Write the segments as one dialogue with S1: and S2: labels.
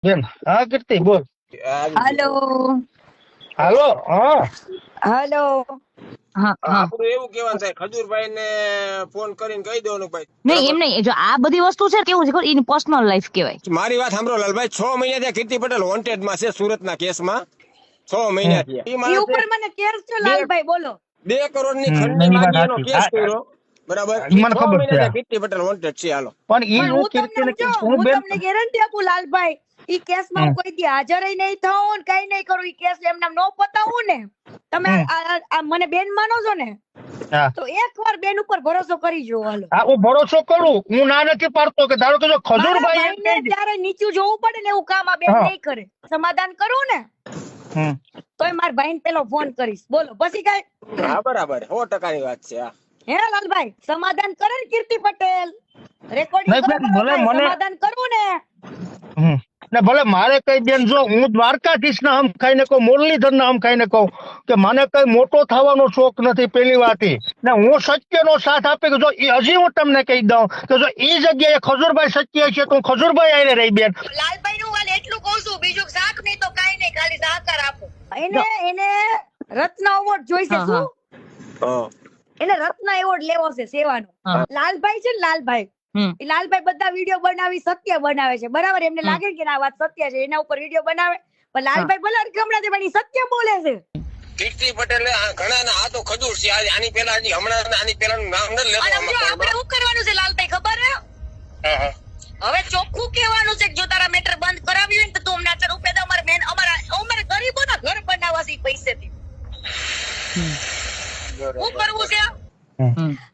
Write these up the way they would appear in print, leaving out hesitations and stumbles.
S1: બેન હા કીર્તિ બોલ.
S2: હાલો
S1: હાલો હા
S2: હાલો. હા હા
S3: આપણું એવું કેવાનું થાય ખજૂરભાઈ ને ફોન કરીને કહી દેવાનું ભાઈ
S2: નહીં એમ
S3: બરાબર.
S2: નહીં, જો આ બધી વસ્તુ છે કેવું છે ખબર, એની પર્સનલ લાઈફ કહેવાય.
S3: મારી વાત સાંભળો લાલભાઈ, 6 મહિના થયા કીર્તિ પટેલ વોન્ટેડ માં છે સુરતના કેસમાં. 6
S1: હમ
S3: મહિના થયા. ઈ
S2: એ
S3: માણસે
S2: ઉપર મને કેસ છે
S3: બે
S2: લાલભાઈ, બોલો.
S3: 2 કરોડ ની
S1: હમ
S3: ખંડની
S1: એની વાત
S3: માંગી એનો
S1: સાચી.
S3: કેસ કર્યો. બરાબર.
S1: ઈ
S3: ઈ
S1: મને
S3: 6
S1: ખબર
S3: મહિના
S1: છે.
S3: થયા કીર્તિ પટેલ વોન્ટેડ છે. હાલો
S1: પણ ઈ
S2: પણ
S1: હું
S2: હું
S1: કીર્તિને
S2: તમને
S1: હું બેન
S2: ગેરંટી આપું લાલભાઈ, ઈ કેસમાં હું
S1: હમ
S2: કોઈ દી હાજર નહીં થાઉં ને કઈ નહીં કરું, ઈ કેસ એમને નો પતાવું ને, તમે
S1: હમ
S2: આ મને બેન માનો છો ને,
S1: હા
S2: તો એકવાર બેન ઉપર ભરોસો કરી જો. હાલો,
S1: હા હું ભરોસો કરું, હું ના નથી પાડતો કે ધારો કે જો
S2: મારા
S1: ખજૂરભાઈ એમ
S2: ભાઈને
S1: કહી દે.
S2: ત્યારે નીચું જોવું પડે ને એવું કામ આ બેન
S1: હા
S2: નહીં કરે. સમાધાન કરું ને
S1: હમ
S2: તોય મારા ભાઈને પેલો ફોન કરીશ, બોલો પછી કઈ.
S3: હા બરાબર 100% ની વાત છે. હા
S2: હે લાલભાઈ, સમાધાન કરે ને કીર્તિ પટેલ, રેકોર્ડિંગ
S1: નહીં
S2: કરો
S1: બેન
S2: મારા
S1: ભલે
S2: ભાઈ,
S1: મને
S2: સમાધાન કરવું ને.
S1: હમ ને ભલે મારે કઈ બેન જો હું દ્વારકાધીશ ના આમ ખાઈને કહું, મુરલીધર ના આમ ખાઈને કહું કે મને કઈ મોટો થવાનો શોખ નથી. પેલી વાત ઈ ને હું સત્યનો સાથ આપી કે જો હજી હું તમને કહી દઉં કે જો ઈ જગ્યાએ ખજૂરભાઈ સત્ય છે તો હું ખજૂરભાઈ આઈને રહી બેન.
S2: લાલભાઈ નું હાલ એટલું કહું છું, બીજું શાક નહીં તો કાઈ નહીં, ખાલી સહકાર આપો. એને રત્ન એવોર્ડ જોઈશે. શું
S3: હા
S2: એને રત્ન એવોર્ડ લેવો છે સેવાનો. લાલભાઈ છે ને લાલભાઈ, એ લાલભાઈ બધા વિડીયો બનાવી સત્ય બનાવે છે, બરાબર. એમને લાગે કે આ વાત સત્ય છે, એના ઉપર વિડીયો બનાવે. પણ લાલભાઈ ભલે હમણાં પણ ઈ સત્ય બોલે છે.
S3: કીર્તિ પટેલ ઘણા ના આ તો ખજૂર છે. આની પેલા હજી હમણાં આની પેલા નામ નથી લેતો.
S2: અને સમજો આપણે શું કરવાનું છે લાલભાઈ ખબર છે?
S3: હા હા
S2: હવે ચોખ્ખું કહેવાનું છે કે જો તારા મેટર બંધ કરાવી હોય ને તો તું અમને 4 રૂપિયા દે. અમારે મેન અમારે ગરીબોના ઘર બનાવવા છે પૈસેથી. શું કરવું છે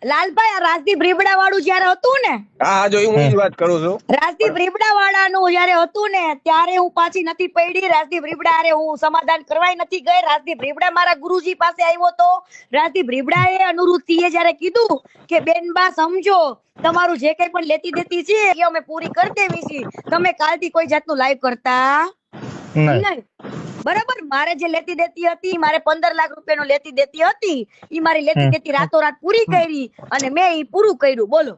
S2: લાલભાઈ? આ રાજદીપ રીબડા વાળું જયારે હતું ને,
S3: હા જો હું ઈ જ વાત કરું છું.
S2: રાજદીપ રીબડા વાળાનું જયારે હતું ને, ત્યારે હું પાછી નથી પડી. રાજદીપ રીબડા હારે હું સમાધાન કરવાય નથી ગઈ. રાજદીપ રીબડા મારા ગુરુજી પાસે આવ્યો તો. રાજદીપ રીબડાએ અનુરુદ્ધિએ જયારે કીધું કે બેનબા સમજો, તમારું જે કઈ પણ લેતી દેતી છે એ અમે પૂરી કરી દેવી છીએ, તમે કાલથી કોઈ જાતનું લાઈવ કરતા નહીં. બરાબર. મારે જે લેતી દેતી હતી, મારે 15 લાખ રૂપિયાનો લેતી દેતી હતી, ઈ મારી લેતી દેતી રાતોરાત પૂરી કરી અને મેં ઈ પૂરું કર્યું. બોલો.